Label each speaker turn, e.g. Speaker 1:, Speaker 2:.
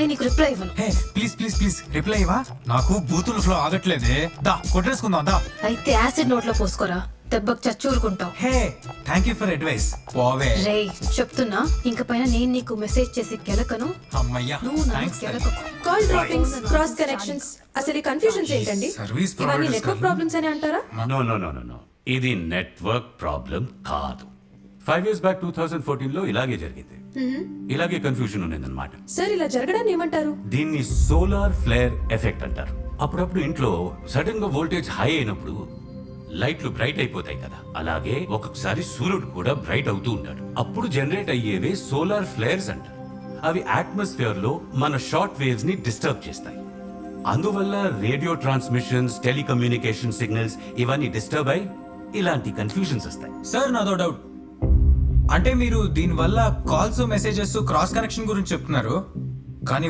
Speaker 1: అమ్మాయి నీకు రిప్లై ఇవ్వను.
Speaker 2: Hey please please please reply ఇవ్వా, నాకు బూతులు ఫ్లో ఆగట్లేదే. దా కొట్టేసుకుందాం దా.
Speaker 1: అయితే యాసిడ్ నోట్లో పోసుకోరా, దెబ్బకు చచ్చూరుకుంటావు.
Speaker 2: Hey thank you for advice. పోవే
Speaker 1: రే చెప్తున్నా, ఇంక పైన నేను నీకు మెసేజ్ చేసి కెలకను,
Speaker 2: అమ్మయ్యా
Speaker 1: నువ్వు నన్ను
Speaker 2: థ్యాంక్స్.
Speaker 1: కెలకకు.
Speaker 3: కాల్ డ్రాపింగ్స్, క్రాస్ కనెక్షన్స్, అసలు ఈ కన్ఫ్యూజన్స్ ఏంటండి?
Speaker 2: సర్వీస్
Speaker 3: ఇవన్నీ
Speaker 2: ప్రొవైడర్స్
Speaker 3: నెట్వర్క్ ప్రాబ్లమ్స్ అని అంటారా?
Speaker 4: No no no no no, ఇది నెట్వర్క్ ప్రాబ్లం కాదు. 5 years బ్యాక్ 2014 లో ఇలాగే జరిగింది. ఇలాగే కన్ఫ్యూజన్ ఉన్నదన్నమాట.
Speaker 3: సార్ ఇలా జరగడాన్ని ఏమంటారు?
Speaker 4: దీన్ని సోలార్ ఫ్లేర్ ఎఫెక్ట్ అంటారు. అప్పుడప్పుడు ఇంట్లో సడన్ గా వోల్టేజ్ హై అయినప్పుడు లైట్లు బ్రైట్ అయిపోతాయి కదా, అలాగే ఒక్కొక్కసారి సూర్యుడు కూడా బ్రైట్ అవుతూ ఉంటాడు. అప్పుడు జనరేట్ అయ్యేవే సోలార్ ఫ్లేర్స్ అంటారు. అవి అట్మాస్ఫియర్ లో మన షార్ట్ వేవ్స్ ని డిస్టర్బ్ చేస్తాయి. అందువల్ల రేడియో ట్రాన్స్మిషన్స్, టెలికమ్యూనికేషన్ సిగ్నల్స్ ఇవన్నీ డిస్టర్బ్ అయి ఇలాంటి కన్ఫ్యూజన్స్ వస్తాయి.
Speaker 2: సార్ నాదో డౌట్, అంటే మీరు దీనివల్ల కాల్స్ మెసేజెస్ క్రాస్ కనెక్షన్ గురించి చెప్తున్నారు, కానీ